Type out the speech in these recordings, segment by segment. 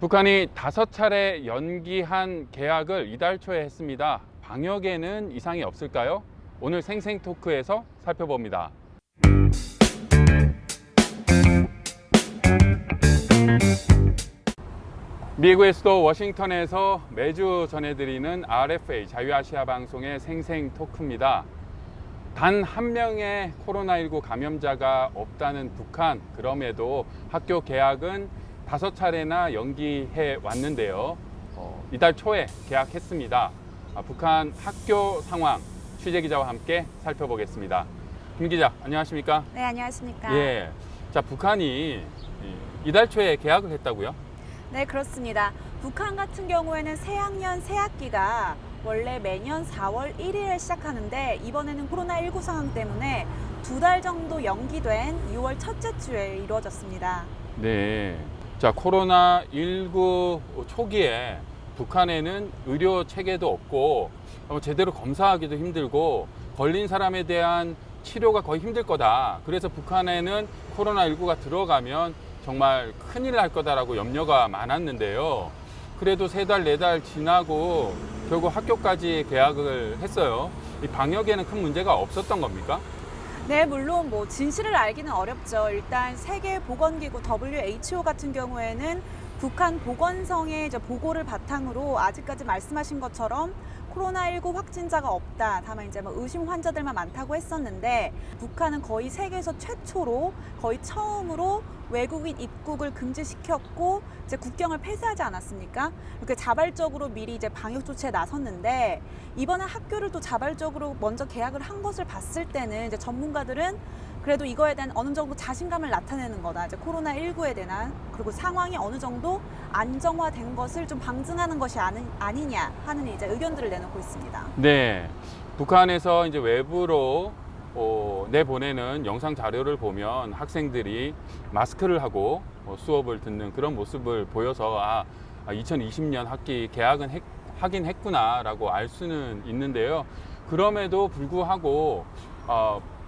북한이 5차례 연기한 개학을 이달 초에 했습니다. 방역에는 이상이 없을까요? 오늘 생생토크에서 살펴봅니다. 미국의 수도 워싱턴에서 매주 전해드리는 RFA 자유아시아 방송의 생생토크입니다. 단 한 명의 코로나19 감염자가 없다는 북한, 그럼에도 학교 개학은 5차례나 연기해 왔는데요. 이달 초에 개학했습니다. 북한 학교 상황 취재기자와 함께 살펴보겠습니다. 김 기자, 안녕하십니까? 네, 안녕하십니까? 예. 자, 북한이 이달 초에 개학을 했다고요? 네, 그렇습니다. 북한 같은 경우에는 새학년 새학기가 원래 매년 4월 1일에 시작하는데 이번에는 코로나19 상황 때문에 2달 정도 연기된 6월 첫째 주에 이루어졌습니다. 네. 자, 코로나19 초기에 북한에는 의료 체계도 없고 제대로 검사하기도 힘들고 걸린 사람에 대한 치료가 거의 힘들 거다. 그래서 북한에는 코로나19가 들어가면 정말 큰일 날 거다라고 염려가 많았는데요. 그래도 3달, 4달 지나고 결국 학교까지 개학을 했어요. 이 방역에는 큰 문제가 없었던 겁니까? 네, 물론 진실을 알기는 어렵죠. 일단 세계보건기구 WHO 같은 경우에는 북한 보건성의 보고를 바탕으로 아직까지 말씀하신 것처럼 코로나19 확진자가 없다. 다만 의심 환자들만 많다고 했었는데 북한은 거의 세계에서 최초로 거의 처음으로 외국인 입국을 금지시켰고 이제 국경을 폐쇄하지 않았습니까? 이렇게 자발적으로 미리 방역 조치에 나섰는데 이번에 학교를 또 자발적으로 먼저 개학을 한 것을 봤을 때는 전문가들은 그래도 이거에 대한 어느 정도 자신감을 나타내는 거다. 코로나19에 대한 그리고 상황이 어느 정도 안정화된 것을 좀 방증하는 것이 아니냐 하는 의견들을 내놓고 있습니다. 네. 북한에서 외부로 내보내는 영상 자료를 보면 학생들이 마스크를 하고 수업을 듣는 그런 모습을 보여서 2020년 학기 개학은 하긴 했구나라고 알 수는 있는데요. 그럼에도 불구하고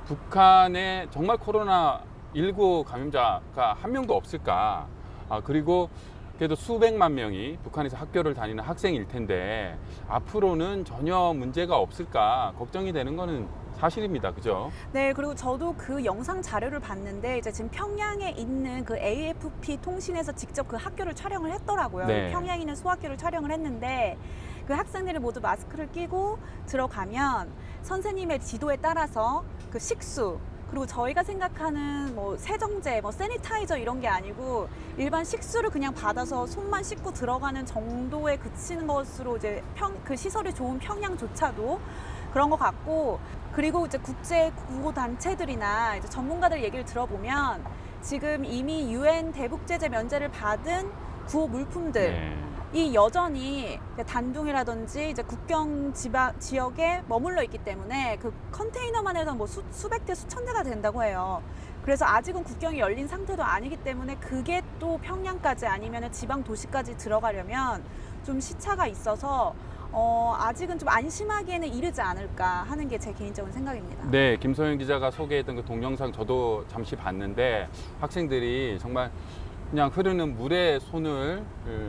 북한에 정말 코로나19 감염자가 한 명도 없을까? 그리고 그래도 수백만 명이 북한에서 학교를 다니는 학생일 텐데 앞으로는 전혀 문제가 없을까 걱정이 되는 거는 사실입니다. 그죠? 네, 그리고 저도 그 영상 자료를 봤는데 지금 평양에 있는 그 AFP 통신에서 직접 그 학교를 촬영을 했더라고요. 네. 평양에 있는 수학교를 촬영을 했는데 그 학생들이 모두 마스크를 끼고 들어가면 선생님의 지도에 따라서 그 식수 그리고 저희가 생각하는 세정제, 세니타이저 이런 게 아니고 일반 식수를 그냥 받아서 손만 씻고 들어가는 정도에 그치는 것으로 그 시설이 좋은 평양조차도 그런 것 같고 그리고 국제 구호 단체들이나 전문가들 얘기를 들어보면 지금 이미 UN 대북 제재 면제를 받은 구호 물품들 네. 이 여전히 단둥이라든지 국경 지역에 머물러 있기 때문에 그 컨테이너만 해도 수백 대 수천 대가 된다고 해요. 그래서 아직은 국경이 열린 상태도 아니기 때문에 그게 또 평양까지 아니면 지방 도시까지 들어가려면 좀 시차가 있어서 아직은 좀 안심하기에는 이르지 않을까 하는 게 제 개인적인 생각입니다. 네, 김소연 기자가 소개했던 그 동영상 저도 잠시 봤는데 학생들이 정말 그냥 흐르는 물에 손을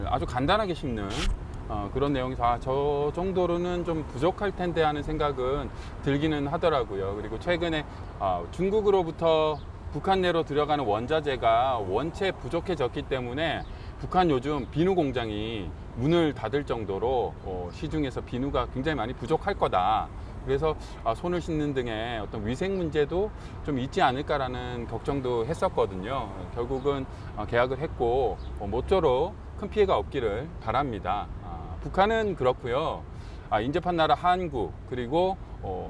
아주 간단하게 씻는 그런 내용에서 저 정도로는 좀 부족할 텐데 하는 생각은 들기는 하더라고요. 그리고 최근에 중국으로부터 북한 내로 들어가는 원자재가 원체 부족해졌기 때문에 북한 요즘 비누 공장이 문을 닫을 정도로 시중에서 비누가 굉장히 많이 부족할 거다. 그래서 손을 씻는 등의 어떤 위생 문제도 좀 있지 않을까라는 걱정도 했었거든요. 결국은 개학을 했고 모쪼록 큰 피해가 없기를 바랍니다. 북한은 그렇고요. 인접한 나라 한국 그리고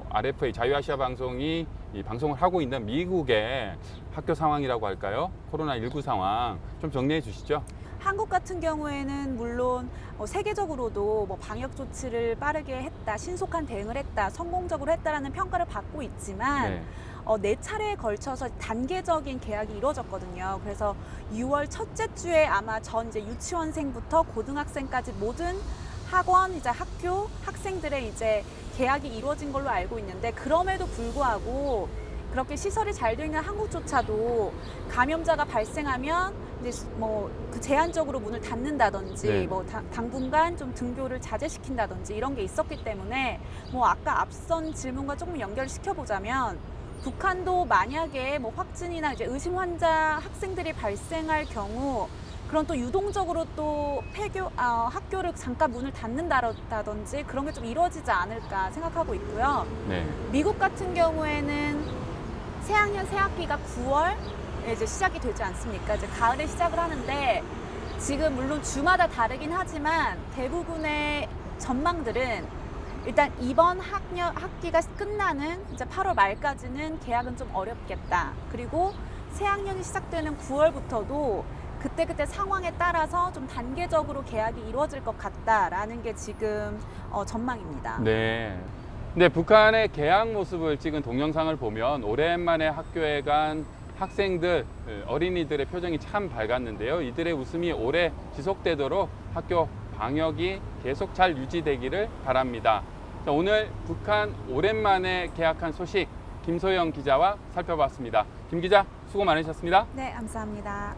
RFA 자유아시아 방송이 이 방송을 하고 있는 미국의 학교 상황이라고 할까요? 코로나19 상황 좀 정리해 주시죠. 한국 같은 경우에는 물론 세계적으로도 방역 조치를 빠르게 했다, 신속한 대응을 했다, 성공적으로 했다라는 평가를 받고 있지만 네 차례에 걸쳐서 단계적인 개학이 이루어졌거든요. 그래서 6월 첫째 주에 아마 전 유치원생부터 고등학생까지 모든 학원, 학교, 학생들의 개학이 이루어진 걸로 알고 있는데 그럼에도 불구하고 그렇게 시설이 잘 되어 있는 한국조차도 감염자가 발생하면 이제 뭐그 제한적으로 문을 닫는다든지 네. 뭐 당분간 좀 등교를 자제시킨다든지 이런 게 있었기 때문에 뭐 아까 앞선 질문과 조금 연결시켜 보자면 북한도 만약에 뭐 확진이나 이제 의심 환자 학생들이 발생할 경우 그런 또 유동적으로 또 학교를 잠깐 문을 닫는다든지 그런 게 좀 이루어지지 않을까 생각하고 있고요. 네. 미국 같은 경우에는 새학년 새학기가 9월에 이제 시작이 되지 않습니까? 이제 가을에 시작을 하는데 지금 물론 주마다 다르긴 하지만 대부분의 전망들은 일단 이번 학기가 끝나는 이제 8월 말까지는 개학은 좀 어렵겠다. 그리고 새학년이 시작되는 9월부터도 그때 상황에 따라서 좀 단계적으로 개학이 이루어질 것 같다라는 게 지금 전망입니다. 네. 근데 북한의 개학 모습을 찍은 동영상을 보면 오랜만에 학교에 간 학생들, 어린이들의 표정이 참 밝았는데요. 이들의 웃음이 오래 지속되도록 학교 방역이 계속 잘 유지되기를 바랍니다. 자, 오늘 북한 오랜만에 개학한 소식 김소영 기자와 살펴봤습니다. 김 기자, 수고 많으셨습니다. 네, 감사합니다.